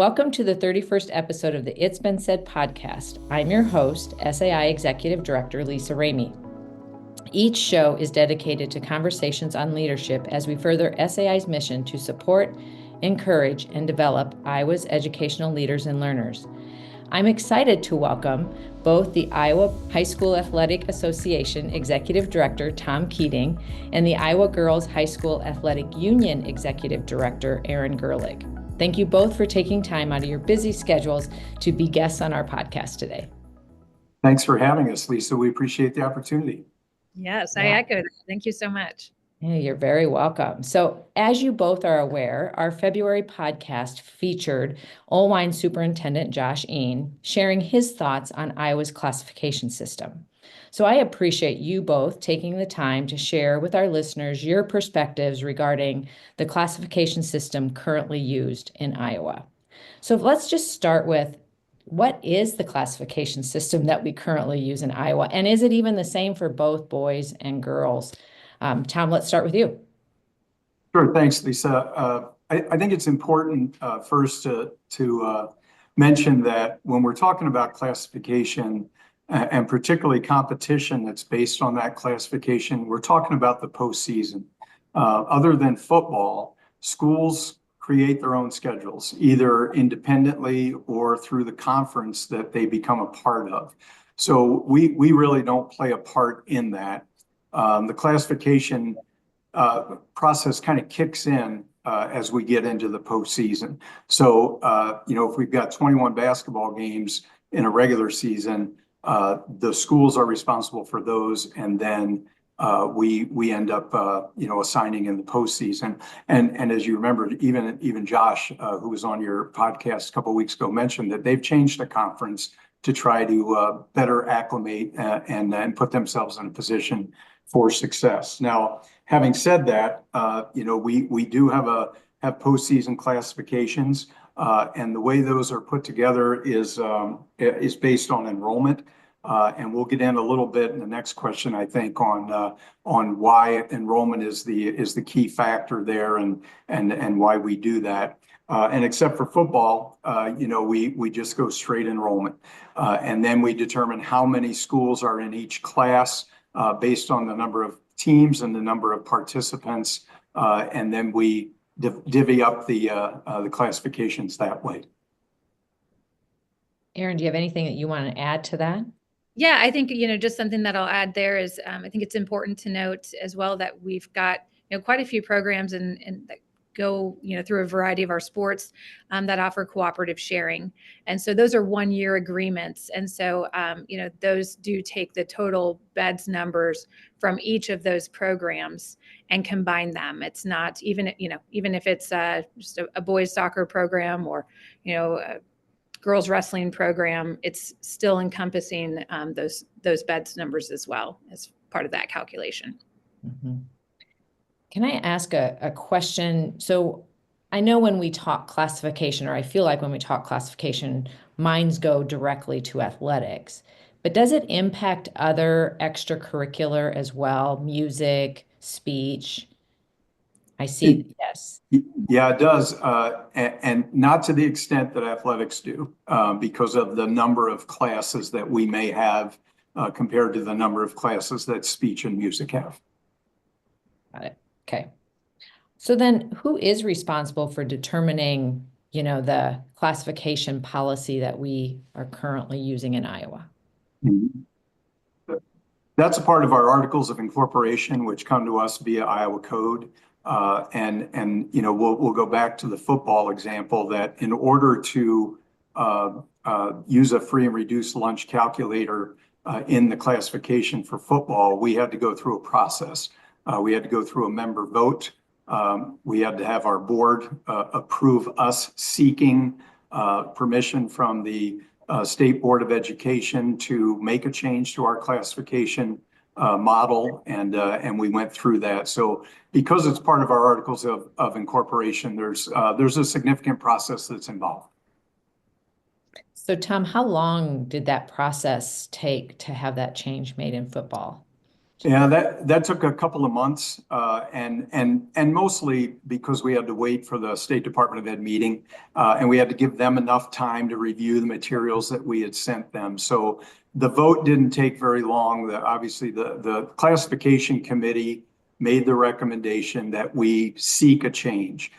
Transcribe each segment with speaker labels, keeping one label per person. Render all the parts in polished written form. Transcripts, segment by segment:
Speaker 1: Welcome to the 31st episode of the It's Been Said podcast. I'm your host, SAI Executive Director Lisa Remy. Each show is dedicated to conversations on leadership as we further SAI's mission to support, encourage, and develop Iowa's educational leaders and learners. I'm excited to welcome both the Iowa High School Athletic Association Executive Director Tom Keating and the Iowa Girls High School Athletic Union Executive Director Erin Gerlich. Thank you both for taking time out of your busy schedules to be guests on our podcast today.
Speaker 2: Thanks for having us, Lisa. We appreciate the opportunity.
Speaker 3: Yes, I echo that. Thank you so much.
Speaker 1: Yeah, you're very welcome. So, as you both are aware, our February podcast featured Olwine Superintendent Josh Ean sharing his thoughts on Iowa's classification system. So I appreciate you both taking the time to share with our listeners your perspectives regarding the classification system currently used in Iowa. So let's just start with, what is the classification system that we currently use in Iowa? And is it even the same for both boys and girls? Tom, let's start with you.
Speaker 2: Sure, thanks, Lisa. I think it's important first to mention that when we're talking about classification, and particularly competition that's based on that classification, we're talking about the postseason. Other than football, schools create their own schedules, either independently or through the conference that they become a part of. So we really don't play a part in that. The classification process kind of kicks in as we get into the postseason. So, if we've got 21 basketball games in a regular season, the schools are responsible for those, and then we end up assigning in the postseason. And as you remember, even Josh, who was on your podcast a couple of weeks ago, mentioned that they've changed the conference to try to better acclimate and put themselves in a position for success. Now, having said that, we do have postseason classifications. And the way those are put together is based on enrollment, and we'll get in a little bit in the next question, I think, on why enrollment is the key factor there, and why we do that. And except for football, we just go straight enrollment, and then we determine how many schools are in each class based on the number of teams and the number of participants, and then we divvy up the classifications that way.
Speaker 1: Erin, do you have anything that you want to add to that?
Speaker 3: Yeah, I think, just something that I'll add there is I think it's important to note as well that we've got, quite a few programs and that go, through a variety of our sports that offer cooperative sharing. And so those are 1-year agreements. And so, those do take the total beds numbers from each of those programs and combine them. It's not even if it's just a boys soccer program or, a girls wrestling program, it's still encompassing those beds numbers as well as part of that calculation.
Speaker 1: Mm-hmm. Can I ask a question? So I know when we talk classification, or I feel like when we talk classification, minds go directly to athletics, but does it impact other extracurricular as well? Music, speech? I see, yes.
Speaker 2: Yeah, it does. And not to the extent that athletics do, because of the number of classes that we may have compared to the number of classes that speech and music have.
Speaker 1: Got it. Okay. So then who is responsible for determining, the classification policy that we are currently using in Iowa?
Speaker 2: That's a part of our articles of incorporation, which come to us via Iowa code. And we'll go back to the football example that in order to use a free and reduced lunch calculator in the classification for football, we had to go through a process. We had to go through a member vote. We had to have our board approve us seeking permission from the State Board of Education to make a change to our classification model, and we went through that. So because it's part of our articles of incorporation, there's a significant process that's involved.
Speaker 1: So Tom, how long did that process take to have that change made in football?
Speaker 2: Yeah, that took a couple of months, and mostly because we had to wait for the State Department of Ed meeting, and we had to give them enough time to review the materials that we had sent them. So the vote didn't take very long. Obviously, the classification committee made the recommendation that we seek a change.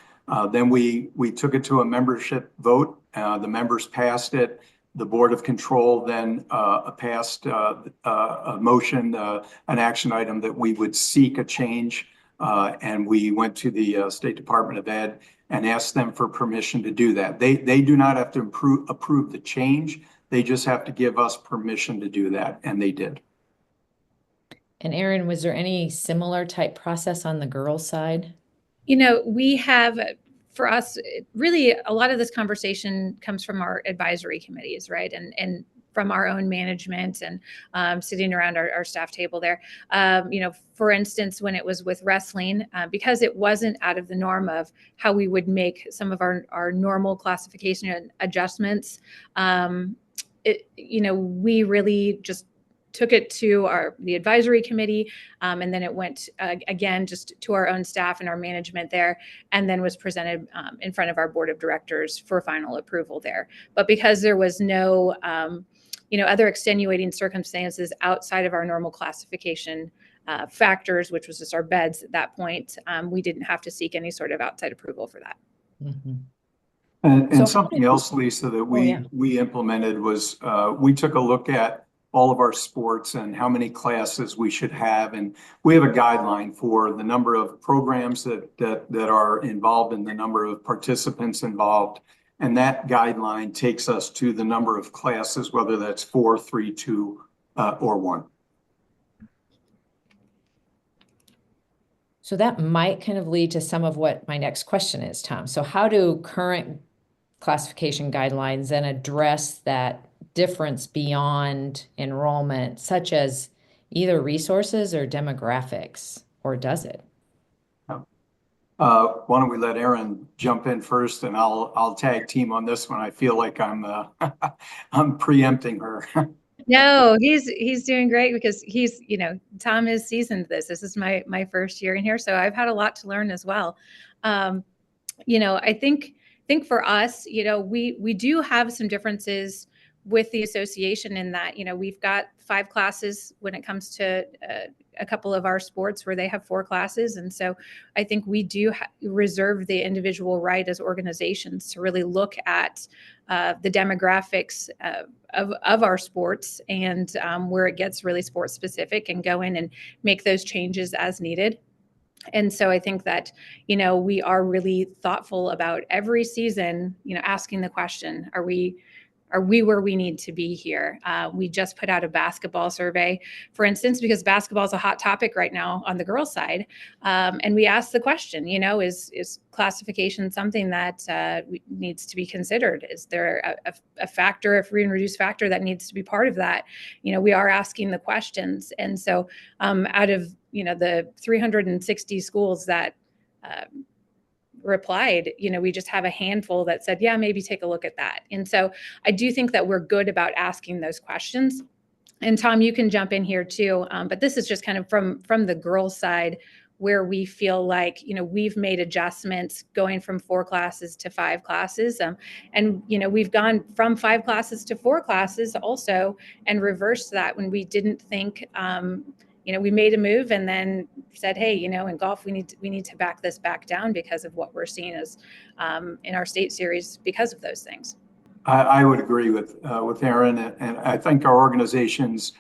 Speaker 2: Then we took it to a membership vote. The members passed it. The Board of Control then passed a motion, an action item that we would seek a change. And we went to the State Department of Ed and asked them for permission to do that. They do not have to approve the change. They just have to give us permission to do that, and they did.
Speaker 1: And Erin, was there any similar type process on the girls' side?
Speaker 3: We have, for us, really a lot of this conversation comes from our advisory committees, right? And from our own management and sitting around our staff table there. For instance, when it was with wrestling, because it wasn't out of the norm of how we would make some of our normal classification adjustments, we really just took it to the advisory committee, and then it went again just to our own staff and our management there, and then was presented in front of our board of directors for final approval there. But because there was no other extenuating circumstances outside of our normal classification factors, which was just our beds at that point, we didn't have to seek any sort of outside approval for that.
Speaker 1: Mm-hmm.
Speaker 2: And something else, Lisa, that we implemented was we took a look at all of our sports and how many classes we should have. And we have a guideline for the number of programs that are involved and the number of participants involved. And that guideline takes us to the number of classes, whether that's 4, 3, 2, or 1.
Speaker 1: So that might kind of lead to some of what my next question is, Tom. So how do current classification guidelines then address that difference beyond enrollment, such as either resources or demographics, or does it?
Speaker 2: Why don't we let Erin jump in first, and I'll tag team on this one. I feel like I'm I'm preempting her.
Speaker 3: No, he's doing great because Tom is seasoned this. This is my first year in here, so I've had a lot to learn as well. I think for us, we do have some differences with the association in that, we've got 5 classes when it comes to a couple of our sports where they have 4 classes. And so I think we do reserve the individual right as organizations to really look at the demographics of our sports and where it gets really sports specific and go in and make those changes as needed. And so I think that, we are really thoughtful about every season, asking the question, are we where we need to be here? We just put out a basketball survey, for instance, because basketball is a hot topic right now on the girls' side. And we asked the question, is classification something that needs to be considered? Is there a factor, a free and reduced factor that needs to be part of that? We are asking the questions. And so out of, the 360 schools that replied, we just have a handful that said, yeah, maybe take a look at that. And so I do think that we're good about asking those questions. And Tom, you can jump in here too. But this is just kind of from the girls' side where we feel like, we've made adjustments going from 4 classes to 5 classes. And, we've gone from 5 classes to 4 classes also and reversed that when we didn't think, we made a move and then said, hey, in golf, we need to back this back down because of what we're seeing as in our state series because of those things.
Speaker 2: I would agree with Erin, and I think our organizations,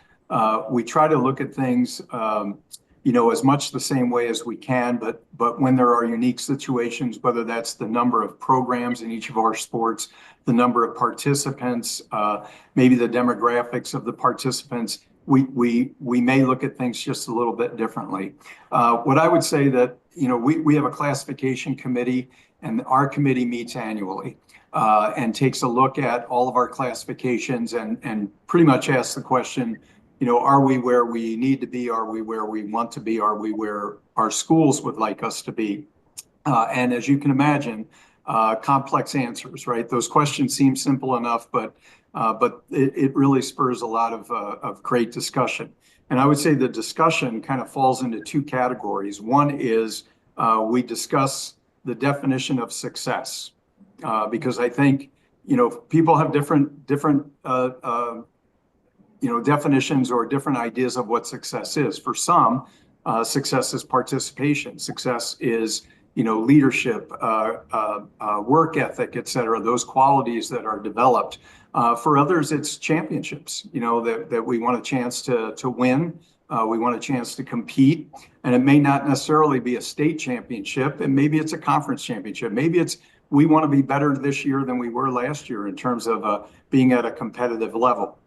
Speaker 2: we try to look at things, as much the same way as we can, but when there are unique situations, whether that's the number of programs in each of our sports, the number of participants, maybe the demographics of the participants, we may look at things just a little bit differently. What I would say that, we have a classification committee, and our committee meets annually and takes a look at all of our classifications and pretty much asks the question, are we where we need to be? Are we where we want to be? Are we where our schools would like us to be? And as you can imagine, complex answers, right? Those questions seem simple enough, but it really spurs a lot of great discussion. And I would say the discussion kind of falls into two categories. One is we discuss the definition of success, because I think, people have different definitions or different ideas of what success is. For some, success is participation. Success is, leadership, work ethic, et cetera, those qualities that are developed. For others, it's championships, that we want a chance to win. We want a chance to compete. And it may not necessarily be a state championship, and maybe it's a conference championship. Maybe it's we want to be better this year than we were last year in terms of being at a competitive level.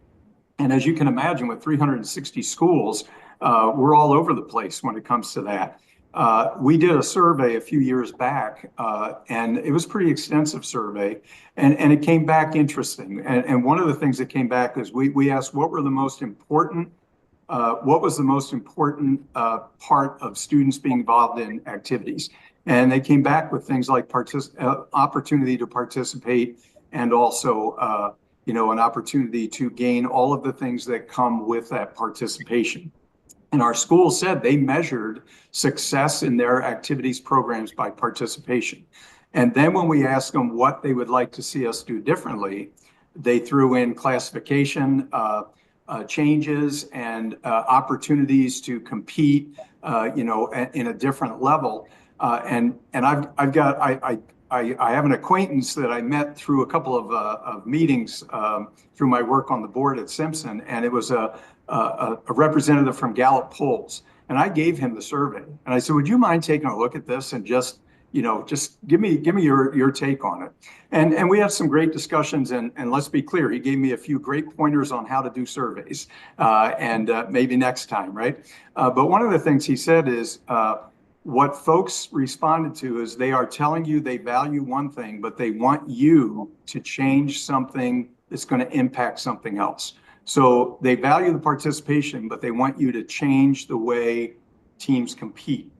Speaker 2: And as you can imagine, with 360 schools, we're all over the place when it comes to that. We did a survey a few years back, and it was a pretty extensive survey, and it came back interesting. And one of the things that came back is we asked what was the most important part of students being involved in activities. And they came back with things like opportunity to participate, and also an opportunity to gain all of the things that come with that participation. And our school said they measured success in their activities programs by participation. And then when we asked them what they would like to see us do differently, they threw in classification changes and opportunities to compete, in a different level. And I have an acquaintance that I met through a couple of meetings through my work on the board at Simpson, and it was a representative from Gallup Polls, and I gave him the survey, and I said, "Would you mind taking a look at this and just give me your take on it?" And we had some great discussions, and let's be clear, he gave me a few great pointers on how to do surveys, and maybe next time, right? But one of the things he said is, what folks responded to is they are telling you they value one thing, but they want you to change something that's going to impact something else. So they value the participation, but they want you to change the way teams compete.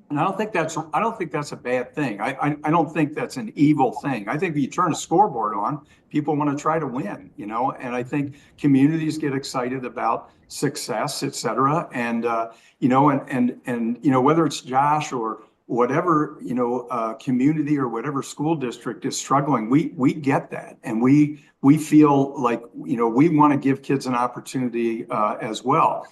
Speaker 2: And I don't think that's a bad thing. I don't think that's an evil thing. I think if you turn a scoreboard on, people want to try to win, and I think communities get excited about success, et cetera. And, whether it's Josh or whatever, community or whatever school district is struggling, we get that. And we feel like, we want to give kids an opportunity as well.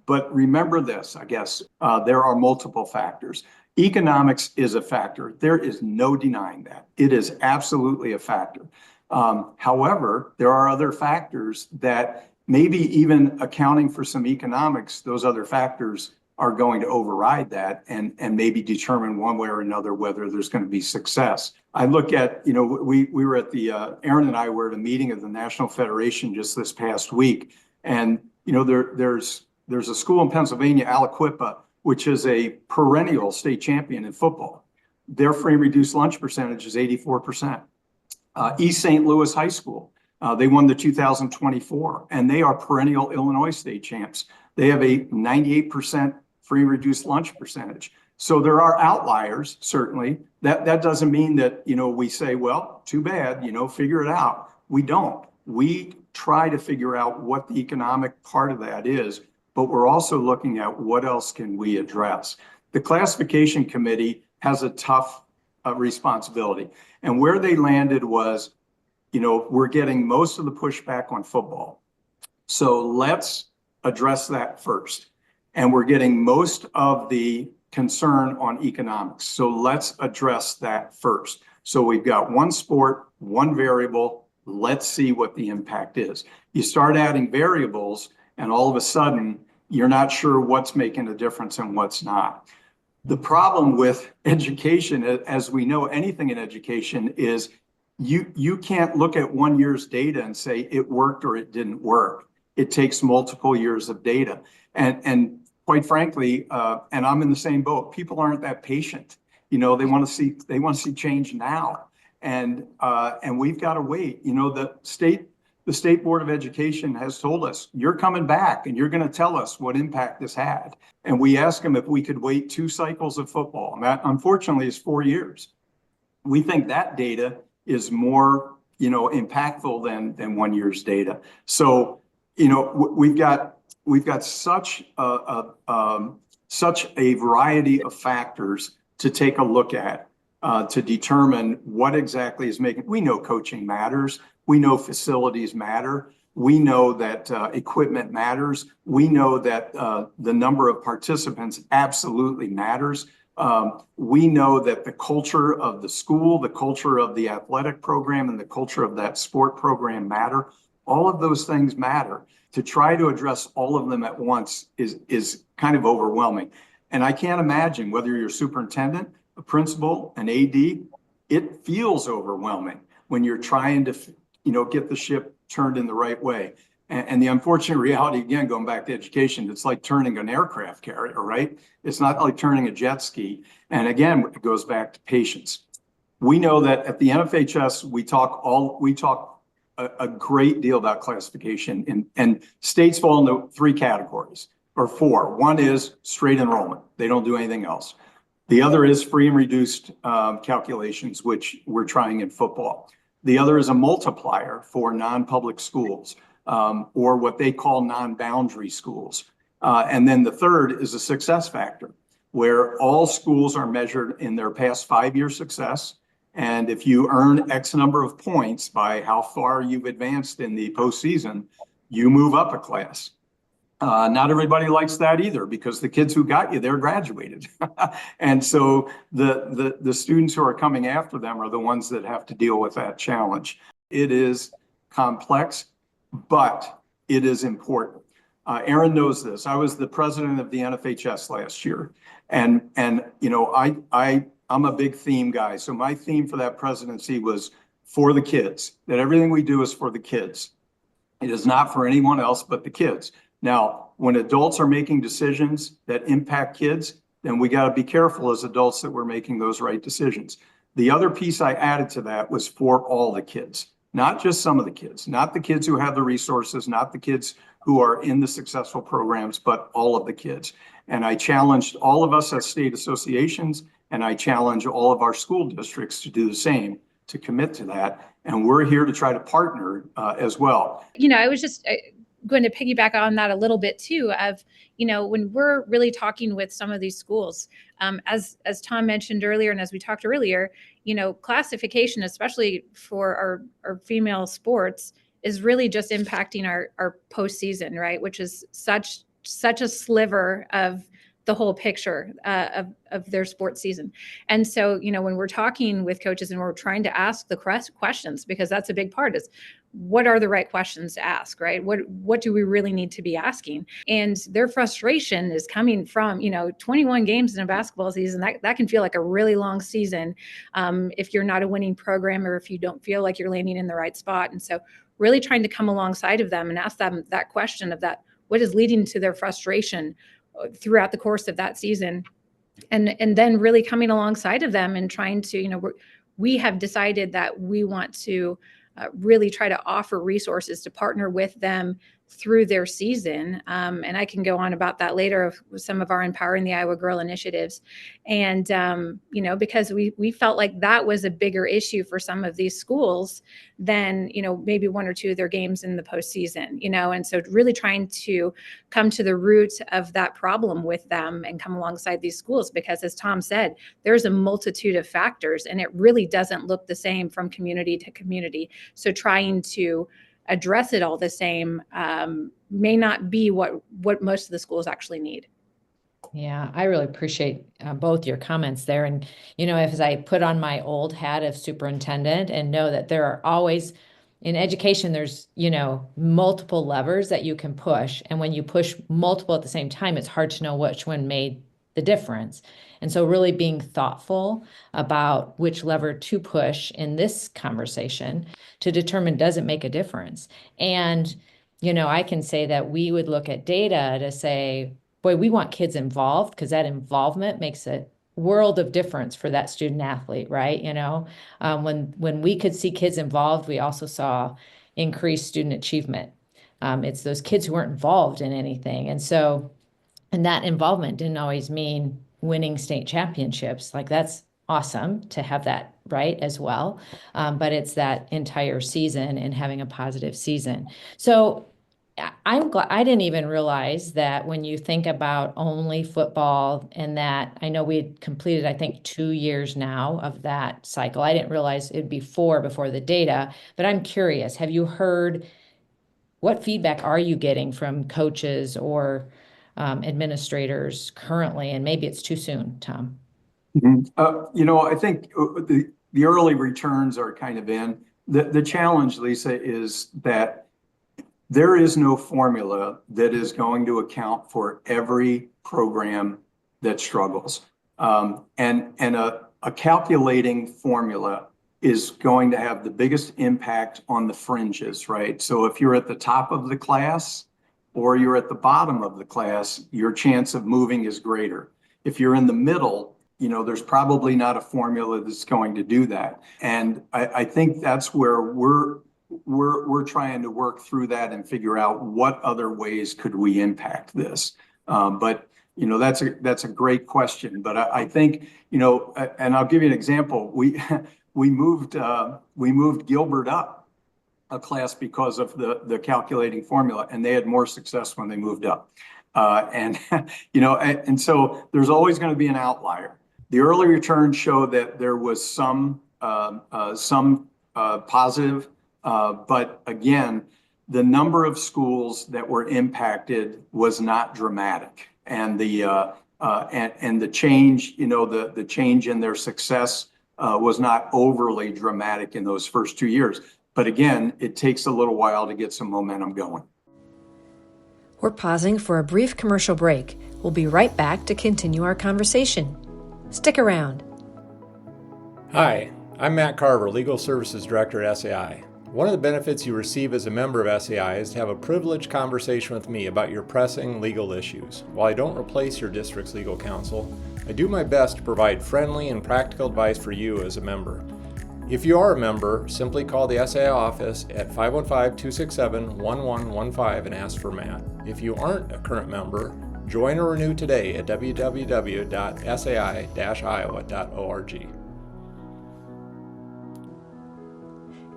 Speaker 2: But remember this, I guess, there are multiple factors. Economics is a factor. There is no denying that. It is absolutely a factor. However, there are other factors that maybe even accounting for some economics, those other factors are going to override that and maybe determine one way or another whether there's going to be success. I look at, we were at Erin and I were at a meeting of the National Federation just this past week. And, there's a school in Pennsylvania, Aliquippa, which is a perennial state champion in football. Their free and reduced lunch percentage is 84%. East St. Louis High School, they won the 2024, and they are perennial Illinois state champs. They have a 98% free and reduced lunch percentage. So there are outliers, certainly. That doesn't mean that, we say, well, too bad, figure it out. We don't. We try to figure out what the economic part of that is, but we're also looking at what else can we address. The classification committee has a tough responsibility. And where they landed was, we're getting most of the pushback on football. So let's address that first. And we're getting most of the concern on economics. So let's address that first. So we've got one sport, one variable. Let's see what the impact is. You start adding variables, and all of a sudden, you're not sure what's making a difference and what's not. The problem with education, as we know anything in education, is you can't look at 1 year's data and say it worked or it didn't work. It takes multiple years of data. And quite frankly, and I'm in the same boat, people aren't that patient. They want to see change now. And we've got to wait. The state board of education has told us, you're coming back and you're going to tell us what impact this had. And we asked them if we could wait 2 cycles of football. And that, unfortunately, is 4 years. We think that data is more, impactful than 1 year's data. So, we've got we've got such a variety of factors to take a look at to determine what exactly is making. We know coaching matters. We know facilities matter. We know that equipment matters. We know that the number of participants absolutely matters. We know that the culture of the school, the culture of the athletic program, and the culture of that sport program matter. All of those things matter. To try to address all of them at once is kind of overwhelming. And I can't imagine whether you're a superintendent, a principal, an AD, it feels overwhelming when you're trying to, get the ship turned in the right way. And the unfortunate reality, again, going back to education, it's like turning an aircraft carrier, right? It's not like turning a jet ski. And again, it goes back to patience. We know that at the NFHS, we talk a great deal about classification, and states fall into 3 categories or 4. One is straight enrollment. They don't do anything else. The other is free and reduced calculations, which we're trying in football. The other is a multiplier for non-public schools, or what they call non-boundary schools. And then the third is a success factor, where all schools are measured in their past 5-year success. And if you earn X number of points by how far you've advanced in the postseason, you move up a class. Not everybody likes that either, because the kids who got you there graduated. And so the students who are coming after them are the ones that have to deal with that challenge. It is complex, but it is important. Erin knows this. I was the president of the NFHS last year. And I'm a big theme guy. So my theme for that presidency was for the kids, that everything we do is for the kids. It is not for anyone else but the kids. Now, when adults are making decisions that impact kids, then we got to be careful as adults that we're making those right decisions. The other piece I added to that was for all the kids, not just some of the kids, not the kids who have the resources, not the kids who are in the successful programs, but all of the kids. And I challenged all of us as state associations, and I challenge all of our school districts to do the same, to commit to that. And we're here to try to partner as well.
Speaker 3: I was just going to piggyback on that a little bit too, of, when we're really talking with some of these schools, as Tom mentioned earlier, and as we talked earlier, classification, especially for our female sports, is really just impacting our postseason, right? Which is such a sliver of the whole picture of their sports season. And so, when we're talking with coaches and we're trying to ask the questions, because that's a big part, is what are the right questions to ask, right? What do we really need to be asking? And their frustration is coming from, 21 games in a basketball season. That can feel like a really long season if you're not a winning program, or if you don't feel like you're landing in the right spot. And so really trying to come alongside of them and ask them that question of that, what is leading to their frustration throughout the course of that season, and then really coming alongside of them and trying to, we have decided that we want to really try to offer resources to partner with them through their season. And I can go on about that later with some of our Empowering the Iowa Girl initiatives. And, because we felt like that was a bigger issue for some of these schools than, maybe 1 or 2 of their games in the postseason, and so really trying to come to the root of that problem with them and come alongside these schools, because as Tom said, there's a multitude of factors and it really doesn't look the same from community to community. So trying to address it all the same may not be what most of the schools actually need.
Speaker 1: Yeah, I really appreciate both your comments there. And, as I put on my old hat of superintendent and know that there are always, in education, there's, multiple levers that you can push. And when you push multiple at the same time, it's hard to know which one made the difference. And so really being thoughtful about which lever to push in this conversation to determine, does it make a difference? And, I can say that we would look at data to say, boy, we want kids involved, because that involvement makes a world of difference for that student athlete, right? When we could see kids involved, we also saw increased student achievement. It's those kids who weren't involved in anything. And that involvement didn't always mean winning state championships. Like, that's awesome to have that, right, as well. But it's that entire season and having a positive season. So I'm glad I didn't even realize that when you think about only football and that I know we had completed, I think, 2 years now of that cycle. I didn't realize it'd be 4 before the data, but I'm curious, have you heard what feedback are you getting from coaches or administrators currently? And maybe it's too soon, Tom.
Speaker 2: I think the early returns are kind of in. The challenge, Lisa, is that there is no formula that is going to account for every program that struggles. And a calculating formula is going to have the biggest impact on the fringes, right? So if you're at the top of the class or you're at the bottom of the class, your chance of moving is greater. If you're in the middle, there's probably not a formula that's going to do that. And I think that's where we're trying to work through that and figure out what other ways could we impact this. But that's a great question. But I think, and I'll give you an example. We moved Gilbert up a class because of the calculating formula, and they had more success when they moved up. And so there's always going to be an outlier. The early returns show that there was some positive, but again, the number of schools that were impacted was not dramatic, and the change, the change in their success was not overly dramatic in those first 2 years. But again, it takes a little while to get some momentum going.
Speaker 4: We're pausing for a brief commercial break. We'll be right back to continue our conversation. Stick around.
Speaker 5: Hi, I'm Matt Carver, Legal Services Director at SAI. One of the benefits you receive as a member of SAI is to have a privileged conversation with me about your pressing legal issues. While I don't replace your district's legal counsel, I do my best to provide friendly and practical advice for you as a member. If you are a member, simply call the SAI office at 515-267-1115 and ask for Matt. If you aren't a current member, join or renew today at www.sai-iowa.org.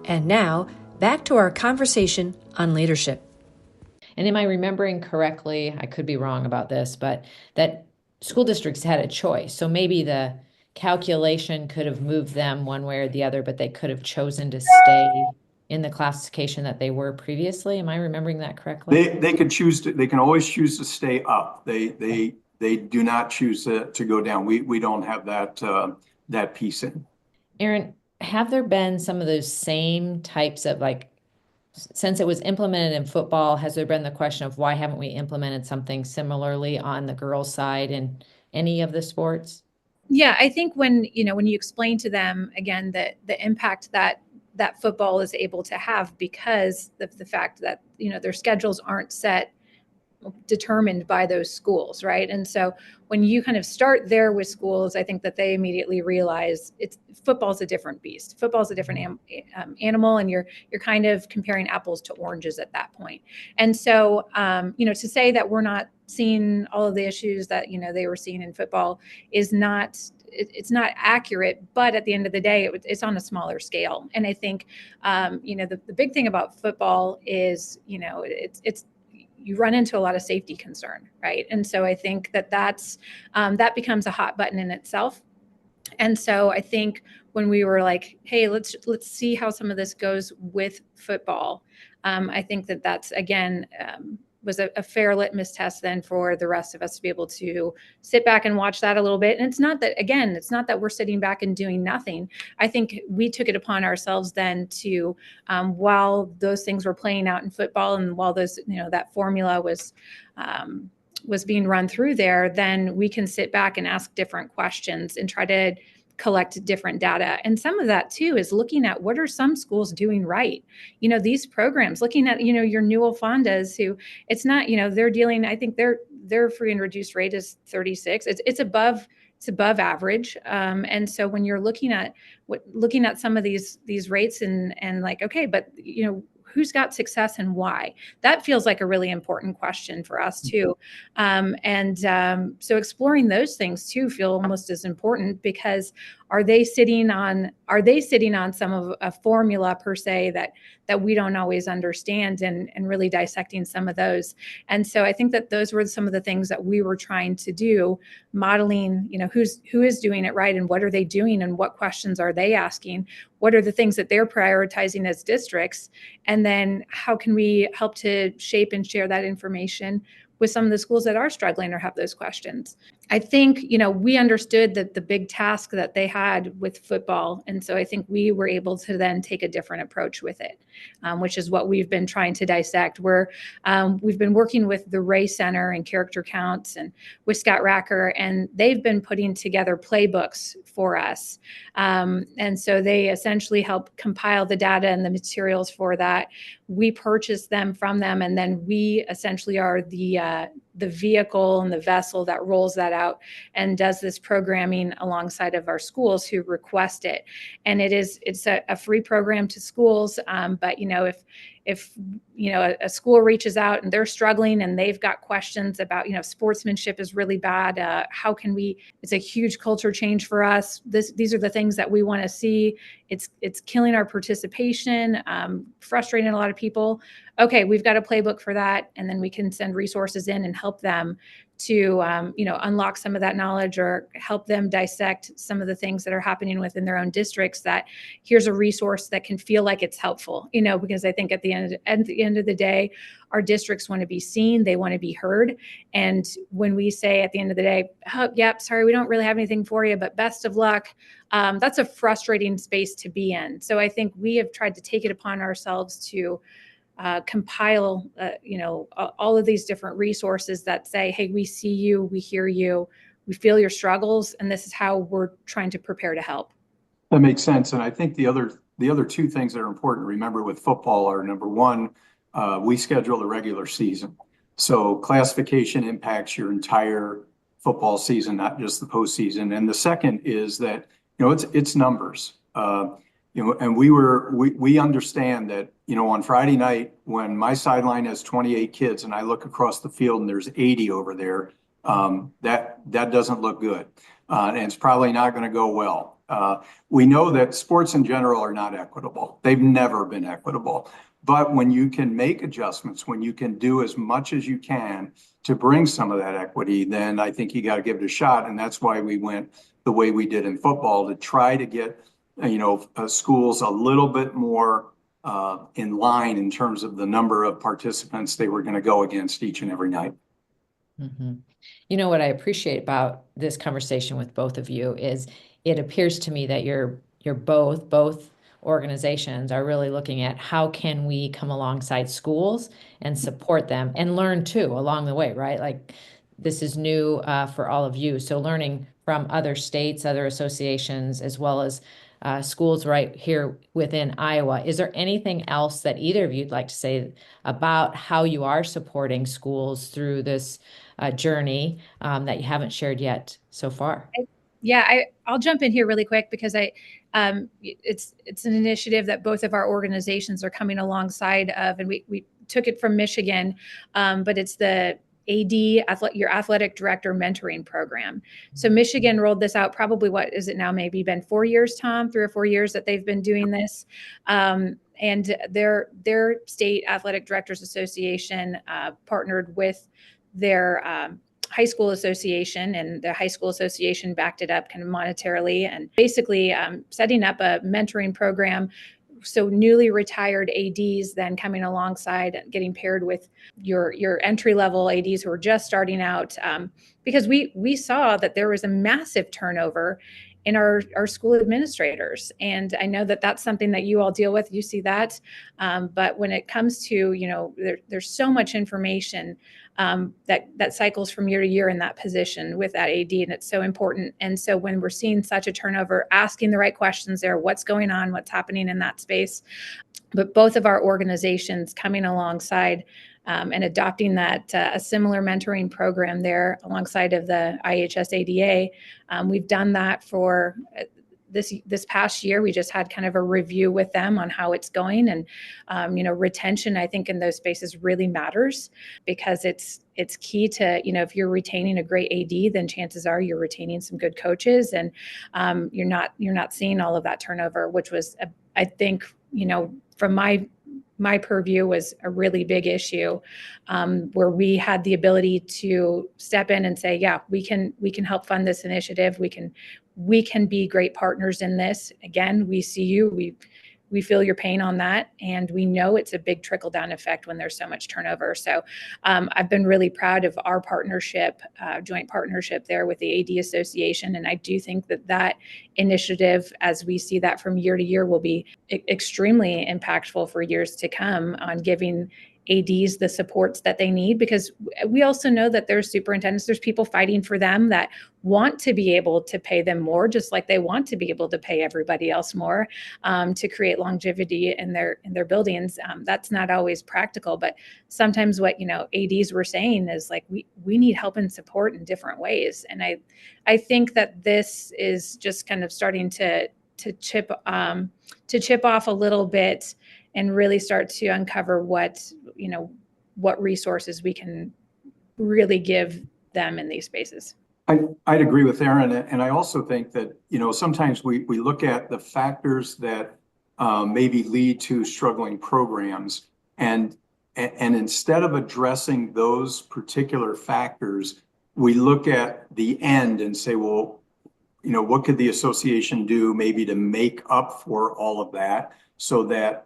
Speaker 4: And now, back to our conversation on leadership.
Speaker 1: And am I remembering correctly, I could be wrong about this, but that school districts had a choice. So maybe the calculation could have moved them one way or the other, but they could have chosen to stay in the classification that they were previously. Am I remembering that correctly?
Speaker 2: They can always choose to stay up. They do not choose to go down. We don't have that piece in.
Speaker 1: Erin, have there been some of those same types of, like, since it was implemented in football, has there been the question of why haven't we implemented something similarly on the girls' side in any of the sports?
Speaker 3: Yeah, I think when you explain to them again that the impact that football is able to have because of the fact that their schedules aren't determined by those schools, right? And so when you kind of start there with schools, I think that they immediately realize football's a different beast. Football's a different animal, and you're kind of comparing apples to oranges at that point. And so to say that we're not seeing all of the issues that they were seeing in football is not. It's not accurate, but at the end of the day, it's on a smaller scale. And I think the big thing about football is it's you run into a lot of safety concern, right? And so I think that that becomes a hot button in itself. And so I think when we were like, hey, let's see how some of this goes with football, I think that's again was a fair litmus test then for the rest of us to be able to sit back and watch that a little bit. And it's not that we're sitting back and doing nothing. I think we took it upon ourselves then to, while those things were playing out in football and while those, that formula was being run through there, then we can sit back and ask different questions and try to collect different data. And some of that too is looking at what are some schools doing right? These programs, looking at, your Newell Fondas, who it's not, they're dealing, I think their free and reduced rate is 36. It's above average. And so when you're looking at some of these rates and like, okay, but who's got success and why? That feels like a really important question for us too. So exploring those things too feel almost as important because are they sitting on some of a formula per se that we don't always understand, and really dissecting some of those. And so I think that those were some of the things that we were trying to do, modeling, who is doing it right, and what are they doing, and what questions are they asking, what are the things that they're prioritizing as districts, and then how can we help to shape and share that information with some of the schools that are struggling or have those questions. I think, we understood that the big task that they had with football. And so I think we were able to then take a different approach with it, which is what we've been trying to dissect. We've been working with the Ray Center and Character Counts and with Scott Racker, and they've been putting together playbooks for us. And so they essentially help compile the data and the materials for that. We purchase them from them, and then we essentially are the vehicle and the vessel that rolls that out and does this programming alongside of our schools who request it. And it's a free program to schools. But if a school reaches out and they're struggling and they've got questions about, sportsmanship is really bad. How can we, it's a huge culture change for us. These are the things that we want to see. It's killing our participation, frustrating a lot of people. Okay, we've got a playbook for that. And then we can send resources in and help them to, unlock some of that knowledge, or help them dissect some of the things that are happening within their own districts, that here's a resource that can feel like it's helpful, because I think at the end of the day, our districts want to be seen, they want to be heard. And when we say at the end of the day, oh, yep, sorry, we don't really have anything for you, but best of luck, that's a frustrating space to be in. So I think we have tried to take it upon ourselves to compile, all of these different resources that say, hey, we see you, we hear you, we feel your struggles, and this is how we're trying to prepare to help.
Speaker 2: That makes sense. And I think the other two things that are important to remember with football are, number one, we schedule the regular season. So classification impacts your entire football season, not just the postseason. And the second is that, it's numbers. And we understand that, on Friday night, when my sideline has 28 kids and I look across the field and there's 80 over there, that doesn't look good. And it's probably not going to go well. We know that sports in general are not equitable. They've never been equitable. But when you can make adjustments, when you can do as much as you can to bring some of that equity, then I think you got to give it a shot. And that's why we went the way we did in football, to try to get schools a little bit more in line in terms of the number of participants they were going to go against each and every night.
Speaker 1: Mm-hmm. What I appreciate about this conversation with both of you is it appears to me that you're both organizations are really looking at how can we come alongside schools and support them and learn too along the way, right? Like, this is new for all of you. So learning from other states, other associations, as well as schools right here within Iowa. Is there anything else that either of you'd like to say about how you are supporting schools through this journey that you haven't shared yet so far?
Speaker 3: Yeah, I'll jump in here really quick, because it's an initiative that both of our organizations are coming alongside of, and we took it from Michigan, but it's the your athletic director mentoring program. So Michigan rolled this out probably, what is it now? Maybe been 4 years, Tom, 3 or 4 years that they've been doing this. And their state athletic directors association partnered with their high school association, and the high school association backed it up kind of monetarily, and basically setting up a mentoring program. So newly retired ADs then coming alongside, getting paired with your entry-level ADs who are just starting out, because we saw that there was a massive turnover in our school administrators. And I know that that's something that you all deal with. You see that. But when it comes to, there's so much information that cycles from year to year in that position with that AD, and it's so important. And so when we're seeing such a turnover, asking the right questions there, what's going on, what's happening in that space. But both of our organizations coming alongside and adopting that a similar mentoring program there alongside of the IHSAA. We've done that for this past year, we just had kind of a review with them on how it's going. And, retention, I think in those spaces really matters, because it's key to, if you're retaining a great AD, then chances are you're retaining some good coaches, and you're not seeing all of that turnover, which was, I think, from my purview, was a really big issue, where we had the ability to step in and say, yeah, we can help fund this initiative. We can be great partners in this. Again, we see you, we feel your pain on that. And we know it's a big trickle down effect when there's so much turnover. So I've been really proud of our partnership, joint partnership there with the AD Association. And I do think that initiative, as we see that from year to year, will be extremely impactful for years to come on giving ADs the supports that they need, because we also know that there's superintendents, there's people fighting for them that want to be able to pay them more, just like they want to be able to pay everybody else more, to create longevity in their buildings. That's not always practical, but sometimes what ADs were saying is like, we need help and support in different ways. And I think that this is just kind of starting to chip off a little bit, and really start to uncover what resources we can really give them in these spaces.
Speaker 2: I'd agree with Erin, and I also think that sometimes we look at the factors that maybe lead to struggling programs, and instead of addressing those particular factors, we look at the end and say, well, what could the association do maybe to make up for all of that, so that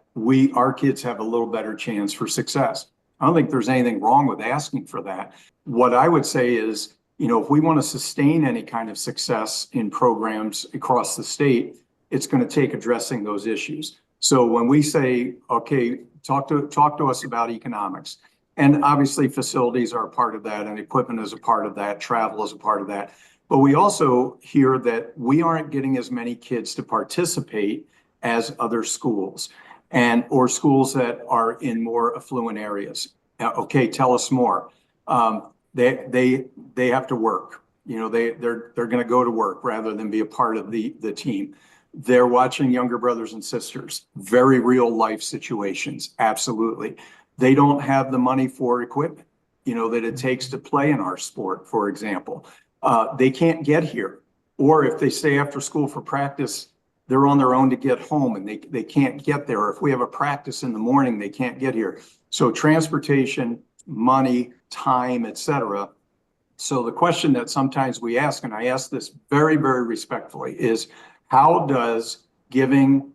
Speaker 2: our kids have a little better chance for success. I don't think there's anything wrong with asking for that. What I would say is, if we want to sustain any kind of success in programs across the state, it's going to take addressing those issues. So when we say, okay, talk to us about economics, and obviously facilities are a part of that, and equipment is a part of that, travel is a part of that. But we also hear that we aren't getting as many kids to participate as other schools, or schools that are in more affluent areas. Okay, tell us more. They have to work. They're going to go to work rather than be a part of the team. They're watching younger brothers and sisters, very real life situations. Absolutely. They don't have the money for equipment, that it takes to play in our sport, for example. They can't get here. Or if they stay after school for practice, they're on their own to get home, and they can't get there. Or if we have a practice in the morning, they can't get here. So transportation, money, time, etc. So the question that sometimes we ask, and I ask this very, very respectfully, is how does giving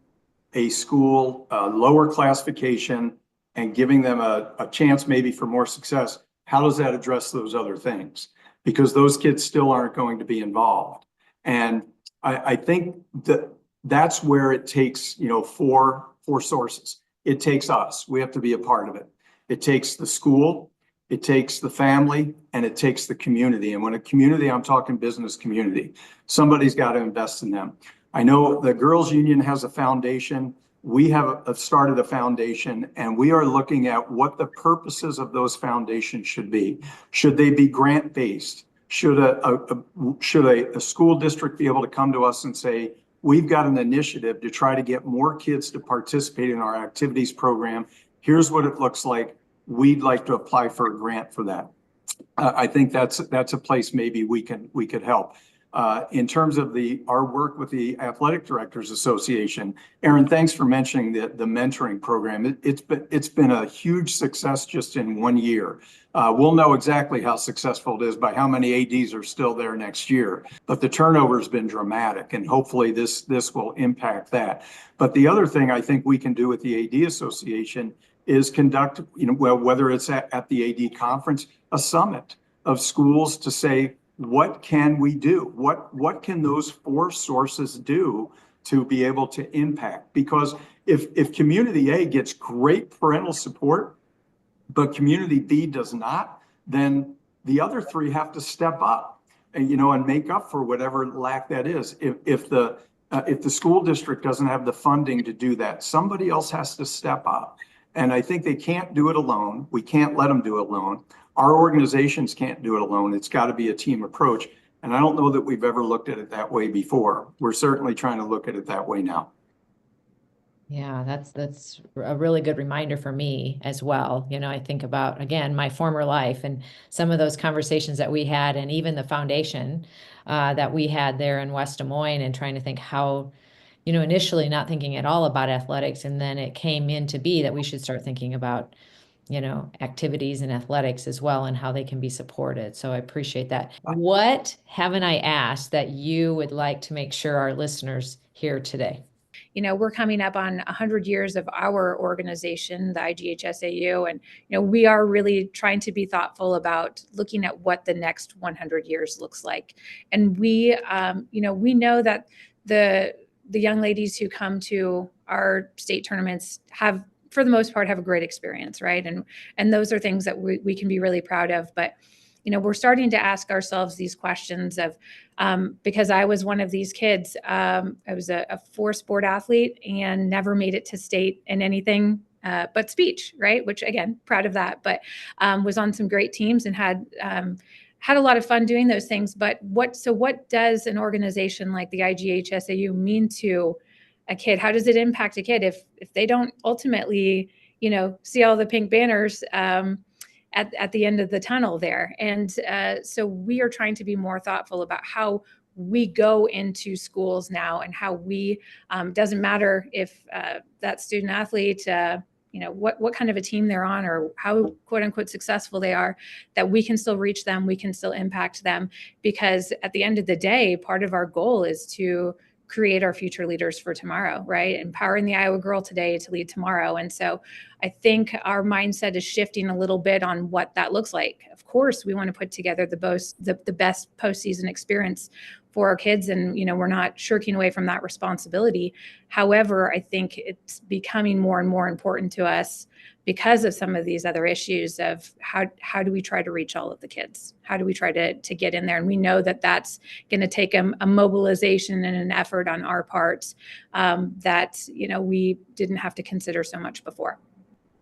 Speaker 2: a school a lower classification and giving them a chance maybe for more success, how does that address those other things? Because those kids still aren't going to be involved. And I think that's where it takes, four sources. It takes us. We have to be a part of it. It takes the school, it takes the family, and it takes the community. And when a community, I'm talking business community, somebody's got to invest in them. I know the Girls Union has a foundation. We have started a foundation, and we are looking at what the purposes of those foundations should be. Should they be grant-based? Should a school district be able to come to us and say, we've got an initiative to try to get more kids to participate in our activities program. Here's what it looks like. We'd like to apply for a grant for that. I think that's a place maybe we could help. In terms of our work with the Athletic Directors Association, Erin, thanks for mentioning the mentoring program. It's been a huge success just in 1 year. We'll know exactly how successful it is by how many ADs are still there next year. But the turnover has been dramatic, and hopefully this will impact that. But the other thing I think we can do with the AD Association is conduct, whether it's at the AD conference, a summit of schools to say, what can we do? What can those four sources do to be able to impact? Because if community A gets great parental support, but community B does not, then the other three have to step up and make up for whatever lack that is. If the school district doesn't have the funding to do that, somebody else has to step up. And I think they can't do it alone. We can't let them do it alone. Our organizations can't do it alone. It's got to be a team approach. And I don't know that we've ever looked at it that way before. We're certainly trying to look at it that way now.
Speaker 1: Yeah, that's a really good reminder for me as well. I think about, again, my former life and some of those conversations that we had, and even the foundation that we had there in West Des Moines, and trying to think how, initially not thinking at all about athletics, and then it came in to be that we should start thinking about, activities and athletics as well, and how they can be supported. So I appreciate that. What haven't I asked that you would like to make sure our listeners hear today?
Speaker 3: We're coming up on 100 years of our organization, the IGHSAU, and, we are really trying to be thoughtful about looking at what the next 100 years looks like. And we know that the young ladies who come to our state tournaments have, for the most part, have a great experience, right? And those are things that we can be really proud of. But we're starting to ask ourselves these questions of, because I was one of these kids. I was a 4-sport athlete and never made it to state in anything but speech, right? Which, again, proud of that, but was on some great teams and had a lot of fun doing those things. But what does an organization like the IGHSAU mean to a kid? How does it impact a kid if they don't ultimately, see all the pink banners at the end of the tunnel there? And so we are trying to be more thoughtful about how we go into schools now, and how we, doesn't matter if that student athlete, what kind of a team they're on, or how quote unquote successful they are, that we can still reach them, we can still impact them. Because at the end of the day, part of our goal is to create our future leaders for tomorrow, right? Empowering the Iowa girl today to lead tomorrow. And so I think our mindset is shifting a little bit on what that looks like. Of course, we want to put together the best postseason experience for our kids, and we're not shirking away from that responsibility. However, I think it's becoming more and more important to us because of some of these other issues of how do we try to reach all of the kids? How do we try to get in there? And we know that that's going to take a mobilization and an effort on our part that we didn't have to consider so much before.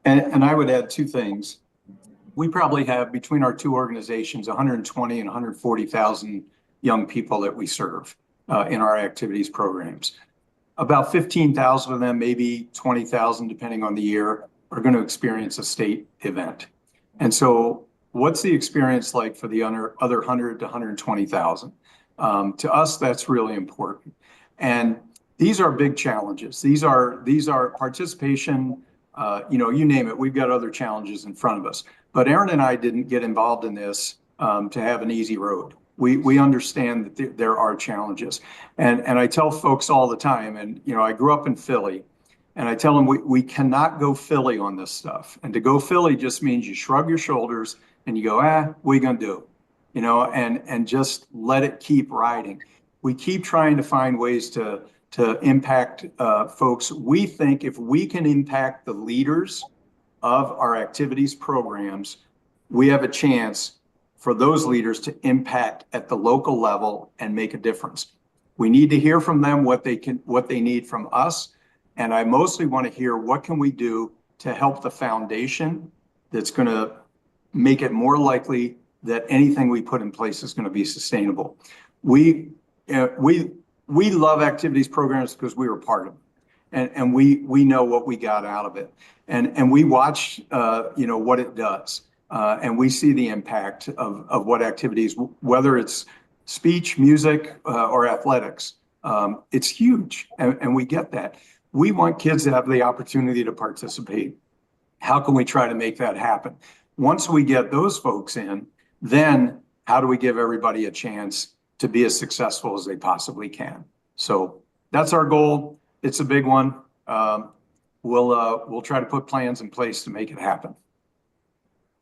Speaker 2: And I would add 2 things. We probably have, between our 2 organizations, 120 and 140,000 young people that we serve in our activities programs. About 15,000 of them, maybe 20,000, depending on the year, are going to experience a state event. And so what's the experience like for the other 100 to 120,000? To us, that's really important. And these are big challenges. These are participation, you name it. We've got other challenges in front of us. But Erin and I didn't get involved in this to have an easy road. We understand that there are challenges. And I tell folks all the time, and I grew up in Philly, and I tell them we cannot go Philly on this stuff. And to go Philly just means you shrug your shoulders and you go, what are you gonna do? And just let it keep riding. We keep trying to find ways to impact folks. We think if we can impact the leaders of our activities programs, we have a chance for those leaders to impact at the local level and make a difference. We need to hear from them what they need from us. And I mostly want to hear, what can we do to help the foundation that's going to make it more likely that anything we put in place is going to be sustainable. We love activities programs because we were part of them, and we know what we got out of it, and we watch what it does, and we see the impact of what activities, whether it's speech, music, or athletics. It's huge, and we get that. We want kids to have the opportunity to participate. How can we try to make that happen? Once we get those folks in, then how do we give everybody a chance to be as successful as they possibly can? So that's our goal. It's a big one. We'll try to put plans in place to make it happen.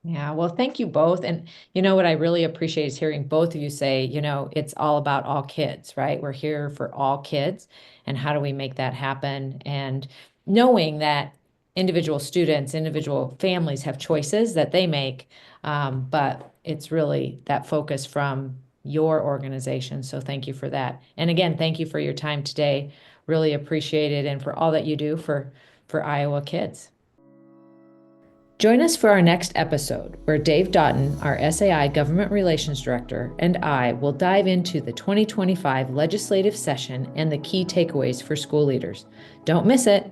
Speaker 1: Yeah, well, thank you both. And what I really appreciate is hearing both of you say, it's all about all kids, right? We're here for all kids. And how do we make that happen? And knowing that individual students, individual families have choices that they make, but it's really that focus from your organization. So thank you for that. And again, thank you for your time today. Really appreciate it, and for all that you do for Iowa kids. Join us for our next episode, where Dave Doughton, our SAI Government Relations Director, and I will dive into the 2025 legislative session and the key takeaways for school leaders. Don't miss it.